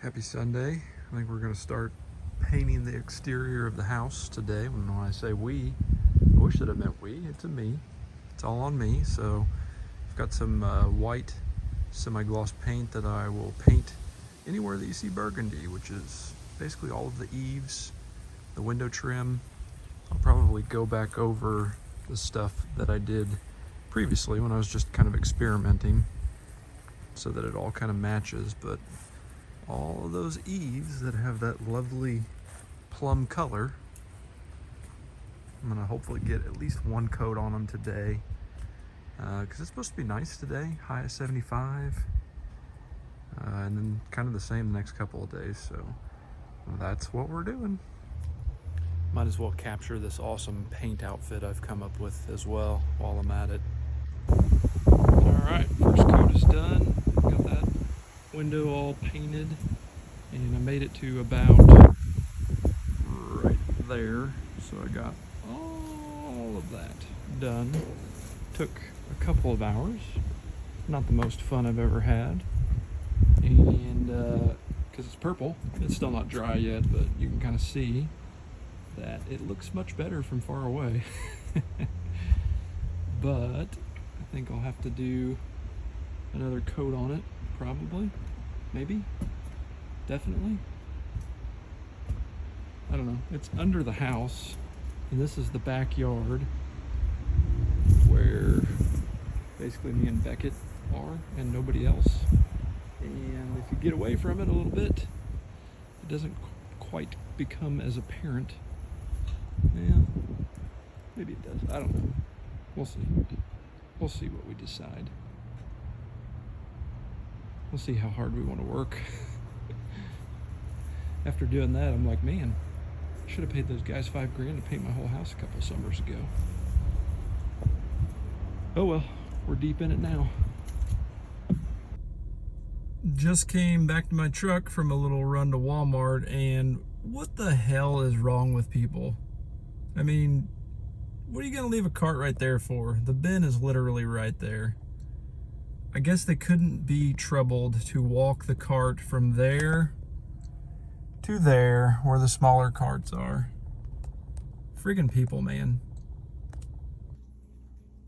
Happy Sunday. I think we're going to start painting the exterior of the house today. When I say we, I wish that I meant we. It's a me. It's all on me. So I've got some white semi-gloss paint that I will paint anywhere that you see burgundy, which is basically all of the eaves, the window trim. I'll probably go back over the stuff that I did previously when I was just kind of experimenting so that it all kind of matches, but all of those eaves that have that lovely plum color, I'm gonna hopefully get at least one coat on them today, because it's supposed to be nice today, high of 75, and then kind of the same the next couple of days, so that's what we're doing. Might as well capture this awesome paint outfit I've come up with as well while I'm at it. Alright, first coat is done. Got that window all painted, and I made it to about right there, so I got all of that done. Took a couple of hours, not the most fun I've ever had, and because it's purple, it's still not dry yet, but you can kind of see that it looks much better from far away. But I think I'll have to do another coat on it, probably, maybe, definitely. I don't know. It's under the house, and this is the backyard where basically me and Beckett are and nobody else. And if you get away from it a little bit, it doesn't quite become as apparent. Yeah, maybe it does. I don't know. We'll see. We'll see what we decide. We'll see how hard we want to work. After doing that, I'm like, man, I should have paid those guys $5 grand to paint my whole house a couple summers ago. Oh well, we're deep in it now. Just came back to my truck from a little run to Walmart, and what the hell is wrong with people? I mean, what are you gonna leave a cart right there for? The bin is literally right there. I guess they couldn't be troubled to walk the cart from there to there where the smaller carts are. Friggin' people, man.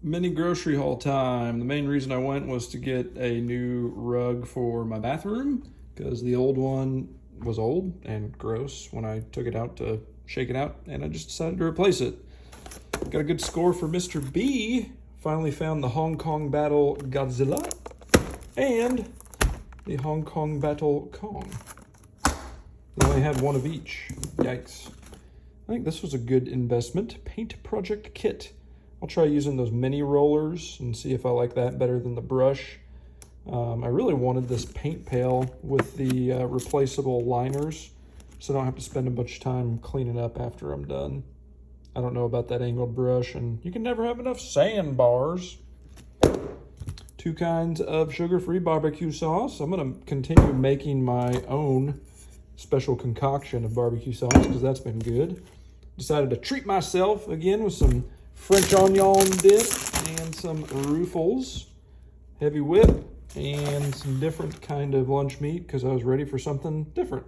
Mini grocery haul time. The main reason I went was to get a new rug for my bathroom because the old one was old and gross when I took it out to shake it out, and I just decided to replace it. Got a good score for Mr. B. Finally found the Hong Kong Battle Godzilla and the Hong Kong Battle Kong. They only had one of each. Yikes. I think this was a good investment. Paint project kit. I'll try using those mini rollers and see if I like that better than the brush. I really wanted this paint pail with the replaceable liners, so I don't have to spend a bunch of time cleaning up after I'm done. I don't know about that angled brush, and you can never have enough sandbars. 2 kinds of sugar-free barbecue sauce. I'm gonna continue making my own special concoction of barbecue sauce because that's been good. Decided to treat myself again with some French onion dip and some Ruffles, heavy whip, and some different kind of lunch meat because I was ready for something different.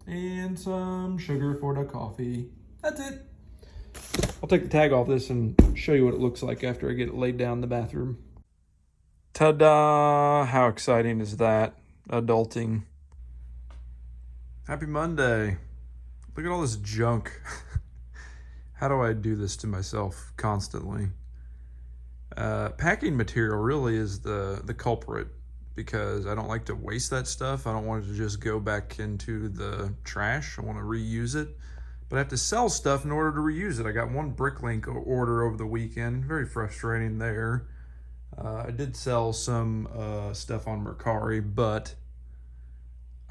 And some sugar for the coffee. That's it. I'll take the tag off this and show you what it looks like after I get it laid down in the bathroom. Ta-da! How exciting is that? Adulting. Happy Monday. Look at all this junk. How do I do this to myself constantly? Packing material really is the culprit because I don't like to waste that stuff. I don't want it to just go back into the trash. I want to reuse it. But I have to sell stuff in order to reuse it. I got one Bricklink order over the weekend. Very frustrating there. I did sell some stuff on Mercari, but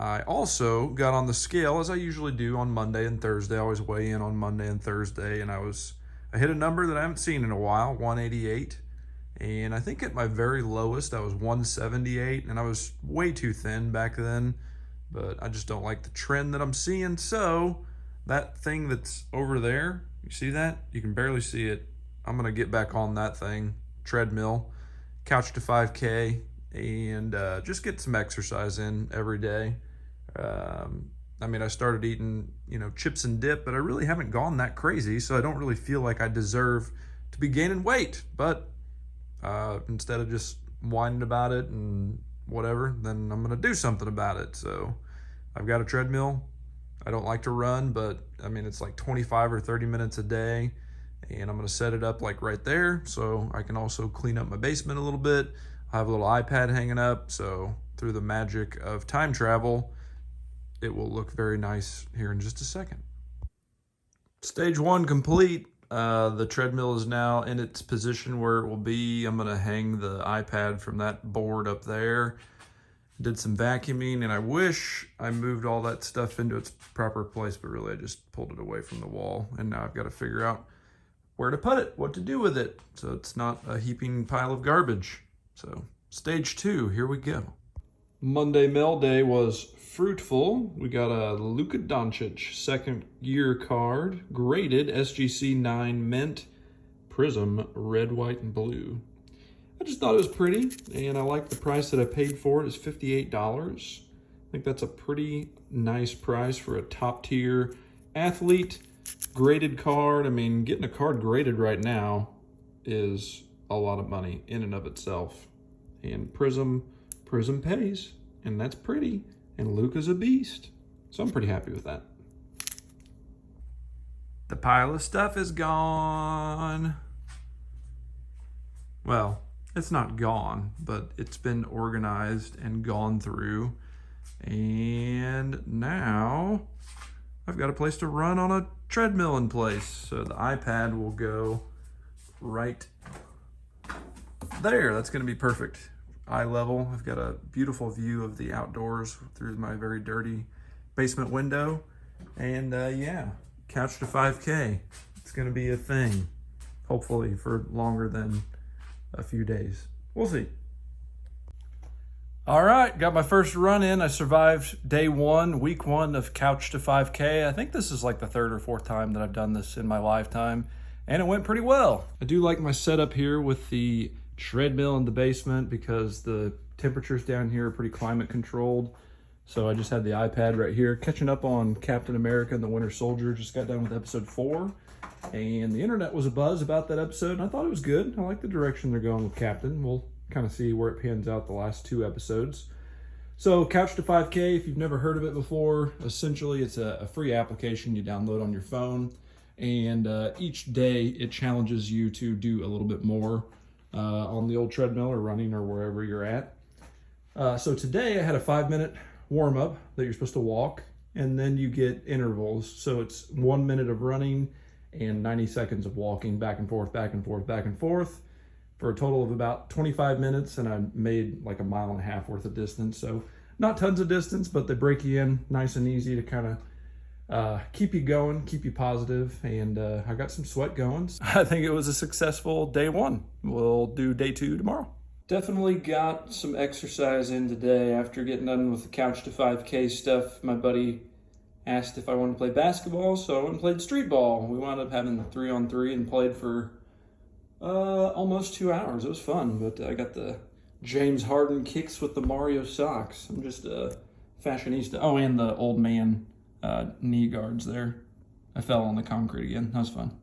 I also got on the scale, as I usually do on Monday and Thursday. I always weigh in on Monday and Thursday, and I hit a number that I haven't seen in a while, 188. And I think at my very lowest, I was 178, and I was way too thin back then, but I just don't like the trend that I'm seeing. So that thing that's over there, you see that? You can barely see it. I'm gonna get back on that thing, treadmill, couch to 5K, and just get some exercise in every day. I mean, I started eating, chips and dip, but I really haven't gone that crazy, so I don't really feel like I deserve to be gaining weight. But instead of just whining about it and whatever, then I'm gonna do something about it. So I've got a treadmill. I don't like to run, but I mean, it's like 25 or 30 minutes a day, and I'm gonna set it up like right there so I can also clean up my basement a little bit. I have a little iPad hanging up, so through the magic of time travel, it will look very nice here in just a second. Stage one complete. The treadmill is now in its position where it will be. I'm gonna hang the iPad from that board up there. Did some vacuuming, and I wish I moved all that stuff into its proper place, but really I just pulled it away from the wall, and now I've got to figure out where to put it, what to do with it, so it's not a heaping pile of garbage. So stage two, here we go. Monday mail day was fruitful. We got a Luka Doncic second year card, graded SGC 9 mint, prism, red, white, and blue. I just thought it was pretty, and I like the price that I paid for it. It's $58. I think that's a pretty nice price for a top tier athlete graded card. I mean, getting a card graded right now is a lot of money in and of itself. And Prism pays, and that's pretty. And Luka's a beast. So I'm pretty happy with that. The pile of stuff is gone. Well, it's not gone, but it's been organized and gone through. And now I've got a place to run on a treadmill in place. So the iPad will go right there. That's gonna be perfect. Eye level. I've got a beautiful view of the outdoors through my very dirty basement window. And yeah, couch to 5K. It's gonna be a thing, hopefully for longer than a few days. We'll see. All right, got my first run in. I survived day one, week one of couch to 5K. I think this is like the third or fourth time that I've done this in my lifetime, and it went pretty well. I do like my setup here with the treadmill in the basement because the temperatures down here are pretty climate controlled. So I just had the iPad right here, catching up on Captain America and the Winter Soldier. Just got done with episode 4. And the internet was abuzz about that episode, and I thought it was good. I like the direction they're going with Captain. We'll kind of see where it pans out the last 2 episodes. So Couch to 5K, if you've never heard of it before, essentially it's a free application you download on your phone. And each day it challenges you to do a little bit more on the old treadmill or running or wherever you're at. So today I had a 5-minute warm-up that you're supposed to walk, and then you get intervals. So it's 1 minute of running and 90 seconds of walking back and forth, back and forth, back and forth for a total of about 25 minutes. And I made like 1.5 miles worth of distance. So not tons of distance, but they break you in nice and easy to kind of keep you going, keep you positive. And I got some sweat going. I think it was a successful day one. We'll do day 2 tomorrow. Definitely got some exercise in today after getting done with the couch to 5K stuff. My buddy asked if I wanted to play basketball, so I went and played street ball. We wound up having 3-on-3 and played for almost 2 hours. It was fun, but I got the James Harden kicks with the Mario socks. I'm just a fashionista. Oh, and the old man knee guards there. I fell on the concrete again. That was fun.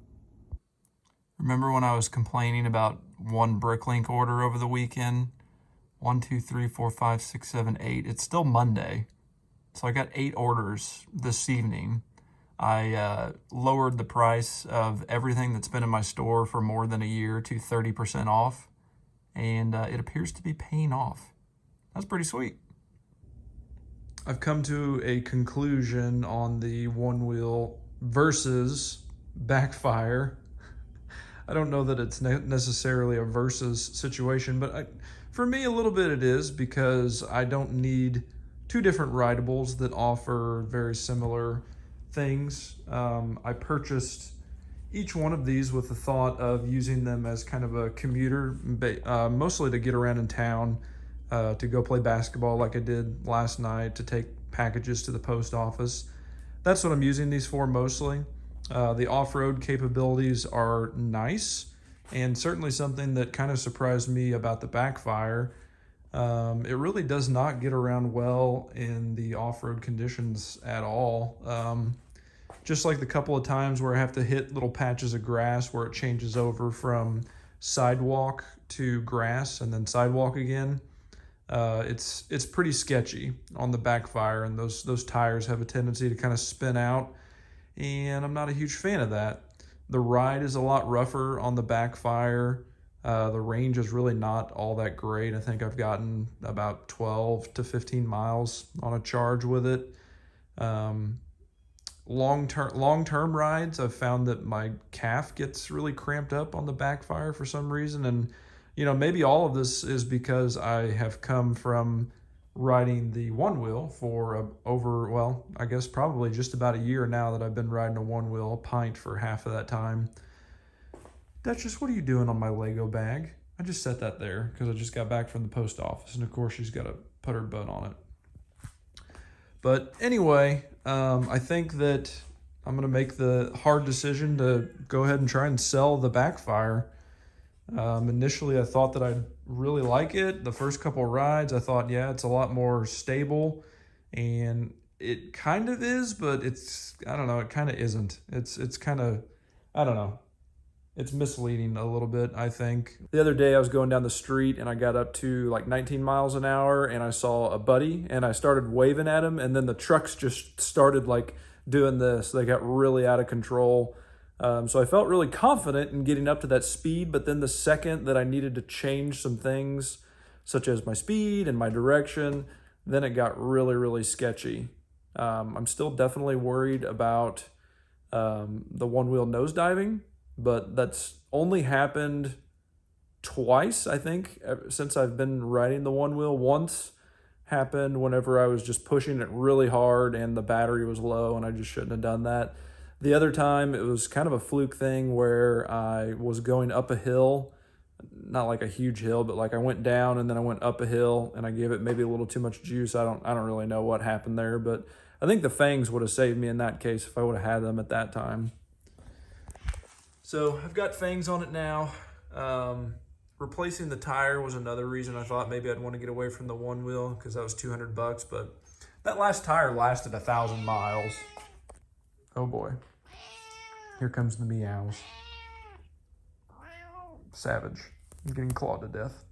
Remember when I was complaining about one Bricklink order over the weekend? 1, 2, 3, 4, 5, 6, 7, 8. It's still Monday. So I got 8 orders this evening. I lowered the price of everything that's been in my store for more than a year to 30% off. And it appears to be paying off. That's pretty sweet. I've come to a conclusion on the OneWheel versus Backfire. I don't know that it's necessarily a versus situation, but for me a little bit it is, because I don't need 2 different rideables that offer very similar things. I purchased each one of these with the thought of using them as kind of a commuter, mostly to get around in town, to go play basketball like I did last night, to take packages to the post office. That's what I'm using these for mostly. The off-road capabilities are nice, and certainly something that kind of surprised me about the Backfire. It really does not get around well in the off-road conditions at all. Just like the couple of times where I have to hit little patches of grass where it changes over from sidewalk to grass and then sidewalk again. It's pretty sketchy on the Backfire, and those tires have a tendency to kind of spin out, and I'm not a huge fan of that. The ride is a lot rougher on the Backfire. The range is really not all that great. I think I've gotten about 12 to 15 miles on a charge with it. Long-term rides, I've found that my calf gets really cramped up on the Backfire for some reason, and maybe all of this is because I have come from riding the OneWheel for well, I guess probably just about a year now that I've been riding a OneWheel, a pint for half of that time. Duchess, what are you doing on my Lego bag? I just set that there because I just got back from the post office, and of course she's got to put her butt on it. But anyway, I think that I'm going to make the hard decision to go ahead and try and sell the Backfire. Initially, I thought that I'd really like it. The first couple of rides, I thought, yeah, it's a lot more stable, and it kind of is, but I don't know, it kind of isn't. It's kind of, I don't know. It's misleading a little bit, I think. The other day I was going down the street and I got up to like 19 miles an hour and I saw a buddy and I started waving at him, and then the trucks just started like doing this. They got really out of control. So I felt really confident in getting up to that speed, but then the second that I needed to change some things, such as my speed and my direction, then it got really, really sketchy. I'm still definitely worried about the one-wheel nosediving, but that's only happened twice, I think, since I've been riding the one-wheel. Once happened whenever I was just pushing it really hard and the battery was low and I just shouldn't have done that. The other time, it was kind of a fluke thing where I was going up a hill, not like a huge hill, but like I went down and then I went up a hill and I gave it maybe a little too much juice. I don't really know what happened there, but I think the fangs would have saved me in that case if I would have had them at that time. So I've got fangs on it now. Replacing the tire was another reason I thought maybe I'd want to get away from the one-wheel, because that was $200, but that last tire lasted 1,000 miles. Oh boy. Here comes the meows. Savage. I'm getting clawed to death.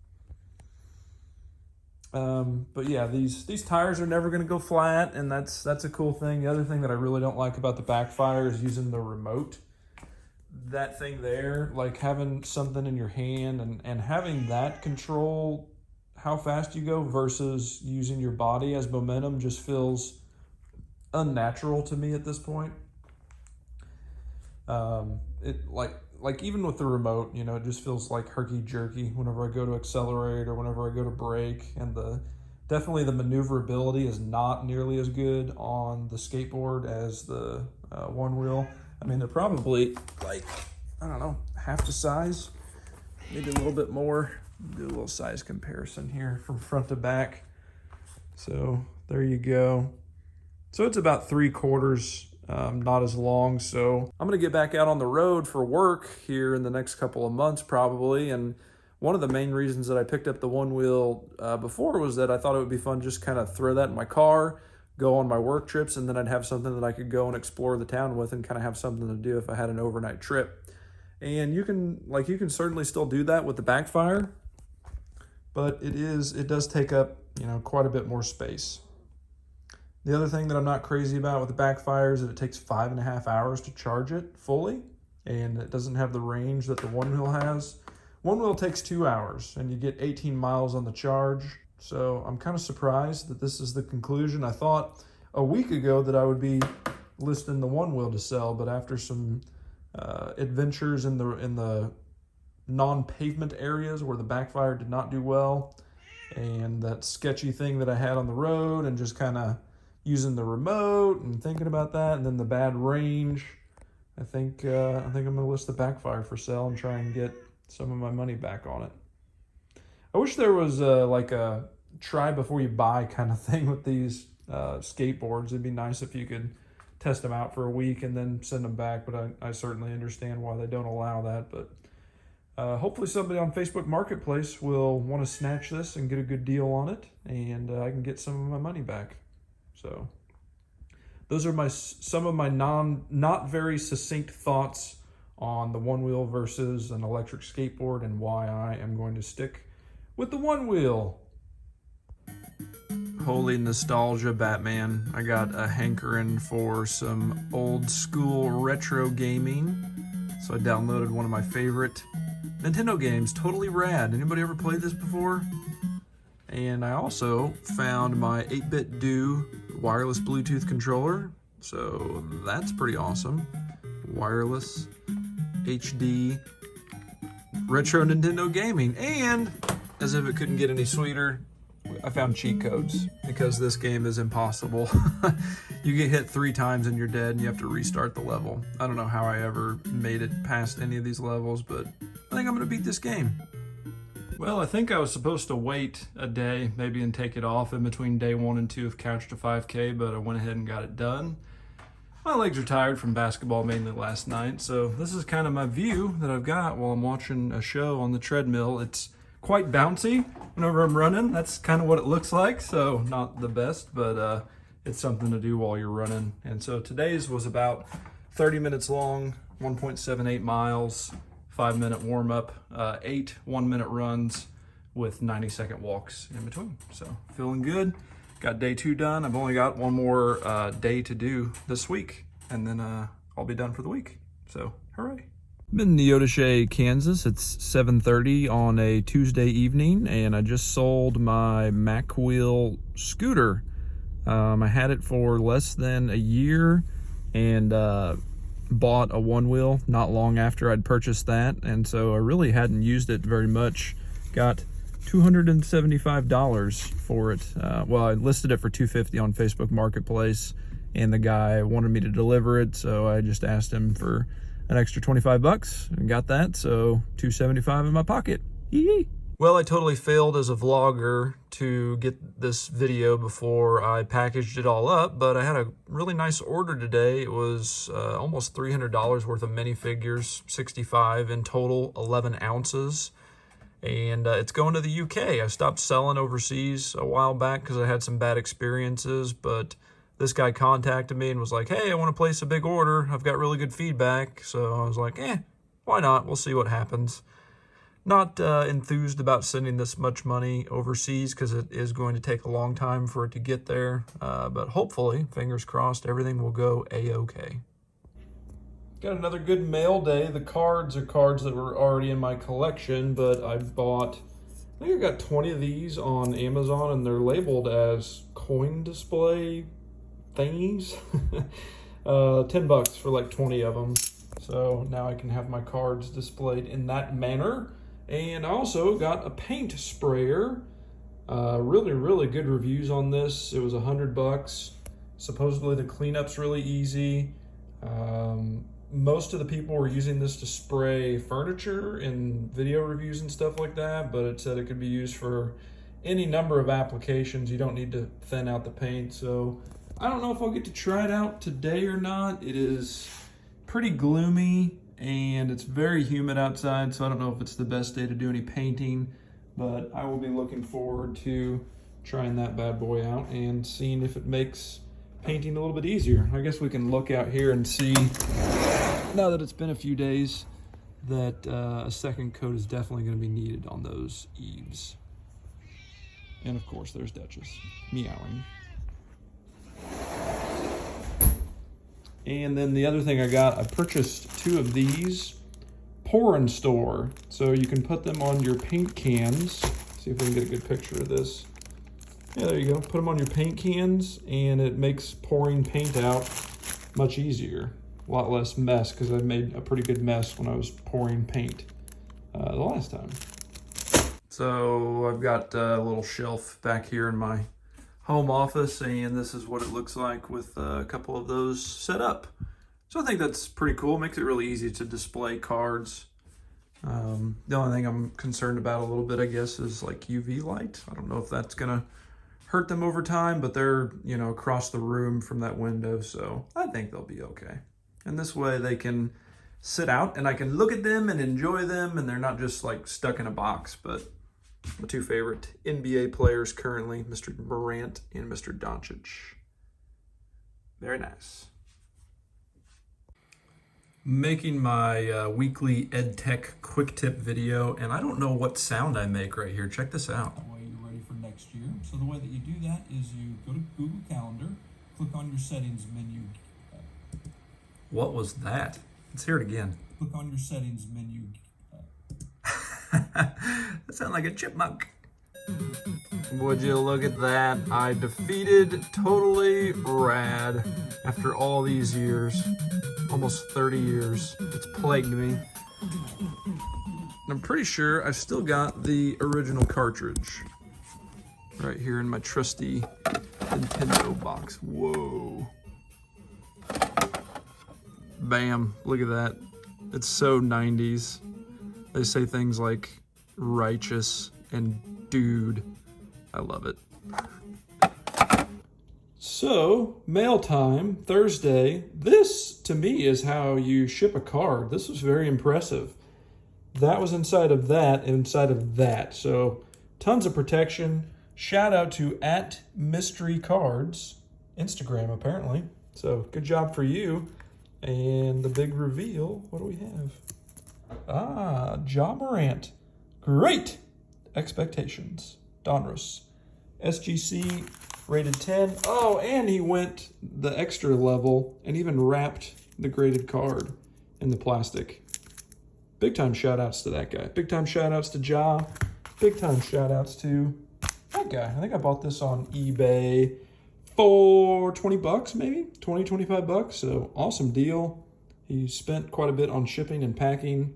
But yeah, these tires are never going to go flat, and that's a cool thing. The other thing that I really don't like about the Backfire is using the remote. That thing there, like having something in your hand and having that control how fast you go versus using your body as momentum just feels unnatural to me at this point. It like even with the remote, it just feels like herky jerky whenever I go to accelerate or whenever I go to brake, and definitely the maneuverability is not nearly as good on the skateboard as the one-wheel. I mean, they're probably like, I don't know, half the size, maybe a little bit more. Do a little size comparison here from front to back. So there you go. So it's about 3/4, not as long. So I'm gonna get back out on the road for work here in the next couple of months probably. And one of the main reasons that I picked up the one-wheel before was that I thought it would be fun just kind of throw that in my car, go on my work trips, and then I'd have something that I could go and explore the town with and kind of have something to do if I had an overnight trip. And you can certainly still do that with the Backfire, but it does take up, quite a bit more space. The other thing that I'm not crazy about with the Backfire is that it takes 5.5 hours to charge it fully, and it doesn't have the range that the one-wheel has. One-wheel takes 2 hours, and you get 18 miles on the charge. So I'm kind of surprised that this is the conclusion. I thought a week ago that I would be listing the one-wheel to sell, but after some adventures in the non-pavement areas where the Backfire did not do well, and that sketchy thing that I had on the road, and just kind of using the remote and thinking about that, and then the bad range, I think I'm going to list the Backfire for sale and try and get some of my money back on it. I wish there was like a try before you buy kind of thing with these skateboards. It'd be nice if you could test them out for a week and then send them back, but I certainly understand why they don't allow that. But hopefully somebody on Facebook Marketplace will want to snatch this and get a good deal on it, and I can get some of my money back. So those are some of my not very succinct thoughts on the OneWheel versus an electric skateboard and why I am going to stick with the OneWheel. Holy nostalgia, Batman. I got a hankering for some old school retro gaming, so I downloaded one of my favorite Nintendo games, totally rad. Anybody ever played this before? And I also found my 8-bit Do wireless Bluetooth controller, so that's pretty awesome. Wireless, HD, retro Nintendo gaming, and as if it couldn't get any sweeter, I found cheat codes because this game is impossible. You get hit 3 times and you're dead and you have to restart the level. I don't know how I ever made it past any of these levels, but I think I'm gonna beat this game. Well, I think I was supposed to wait a day, maybe, and take it off in between day 1 and 2 of Couch to 5K, but I went ahead and got it done. My legs are tired from basketball mainly last night, so this is kind of my view that I've got while I'm watching a show on the treadmill. It's quite bouncy whenever I'm running. That's kind of what it looks like, so not the best, but it's something to do while you're running. And so today's was about 30 minutes long, 1.78 miles, 5-minute warm-up, 8 1-minute runs with 90-second walks in between. So feeling good. Got day 2 done. I've only got one more day to do this week, and then I'll be done for the week. So hooray. I'm in Neodesha, Kansas. It's 7:30 on a Tuesday evening, and I just sold my Macwheel scooter. I had it for less than a year and bought a OneWheel not long after I'd purchased that, and so I really hadn't used it very much. Got $275 for it. Well, I listed it for $250 on Facebook Marketplace, and the guy wanted me to deliver it, so I just asked him for an extra 25 bucks and got that, so $275 in my pocket. Yee. Well, I totally failed as a vlogger to get this video before I packaged it all up, but I had a really nice order today. It was almost $300 worth of minifigures, 65 in total, 11 ounces. And it's going to the UK. I stopped selling overseas a while back because I had some bad experiences, but this guy contacted me and was like, hey, I want to place a big order. I've got really good feedback. So I was like, why not? We'll see what happens. Not enthused about sending this much money overseas because it is going to take a long time for it to get there. But hopefully, fingers crossed, everything will go A-okay. Got another good mail day. The cards are cards that were already in my collection, but I think I got 20 of these on Amazon, and they're labeled as coin display thingies. 10 bucks for like 20 of them. So now I can have my cards displayed in that manner. And I also got a paint sprayer. Really, really good reviews on this. It was 100 bucks. Supposedly the cleanup's really easy. Most of the people were using this to spray furniture in video reviews and stuff like that, but it said it could be used for any number of applications. You don't need to thin out the paint. So I don't know if I'll get to try it out today or not. It is pretty gloomy and it's very humid outside, so I don't know if it's the best day to do any painting, but I will be looking forward to trying that bad boy out and seeing if it makes painting a little bit easier. I guess we can look out here and see, now that it's been a few days, that a second coat is definitely going to be needed on those eaves. And of course there's Duchess meowing. And then the other thing I purchased 2 of these pour and store. So you can put them on your paint cans. See if we can get a good picture of this. Yeah, there you go. Put them on your paint cans and it makes pouring paint out much easier. A lot less mess, because I made a pretty good mess when I was pouring paint the last time. So I've got a little shelf back here in my home office, and this is what it looks like with a couple of those set up. So I think that's pretty cool. Makes it really easy to display cards. The only thing I'm concerned about a little bit, I guess, is like UV light. I don't know if that's gonna hurt them over time, but they're, you know, across the room from that window, so I think they'll be okay. And this way they can sit out and I can look at them and enjoy them, and they're not just like stuck in a box. But my two favorite NBA players currently, Mr. Morant and Mr. Doncic. Very nice. Making my weekly EdTech quick tip video, and I don't know what sound I make right here. Check this out. That way you're ready for next year. So the way that you do that is you go to Google Calendar, click on your settings menu. What was that? Let's hear it again. Click on your settings menu. That sounds like a chipmunk. Would you look at that? I defeated Totally Rad after all these years. Almost 30 years. It's plagued me. I'm pretty sure I've still got the original cartridge right here in my trusty Nintendo box. Whoa. Bam. Look at that. It's so 90s. They say things like righteous and dude. I love it. So, mail time, Thursday. This, to me, is how you ship a card. This was very impressive. That was inside of that. So, tons of protection. Shout out to @mysterycards, Instagram, apparently. So, good job for you. And the big reveal, what do we have? Ja Morant. Great expectations. Donruss. SGC rated 10. Oh, and he went the extra level and even wrapped the graded card in the plastic. Big time shout outs to that guy. Big time shout outs to Ja. Big time shout outs to that guy. I think I bought this on eBay for 20 bucks, maybe 20, 25 bucks. So awesome deal. He spent quite a bit on shipping and packing,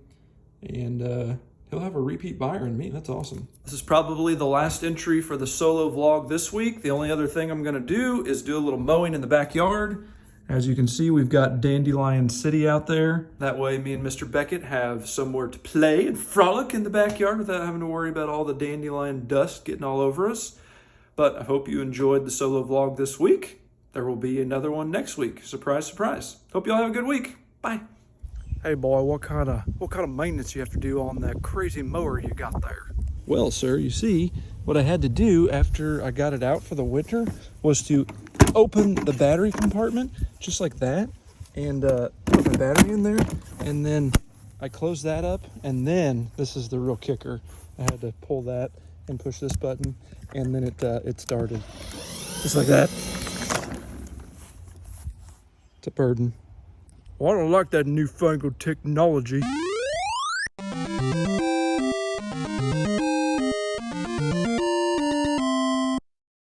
and he'll have a repeat buyer in me. That's awesome. This is probably the last entry for the solo vlog this week. The only other thing I'm gonna do is do a little mowing in the backyard. As you can see, we've got Dandelion City out there. That way me and Mr. Beckett have somewhere to play and frolic in the backyard without having to worry about all the dandelion dust getting all over us. But I hope you enjoyed the solo vlog this week. There will be another one next week. Surprise, surprise. Hope you all have a good week. Bye. Hey boy, what kind of maintenance you have to do on that crazy mower you got there? Well, sir, you see, what I had to do after I got it out for the winter was to open the battery compartment just like that and put my battery in there, and then I closed that up, and then this is the real kicker. I had to pull that and push this button, and then it started just like that. It's a burden. Well, I don't like that newfangled technology.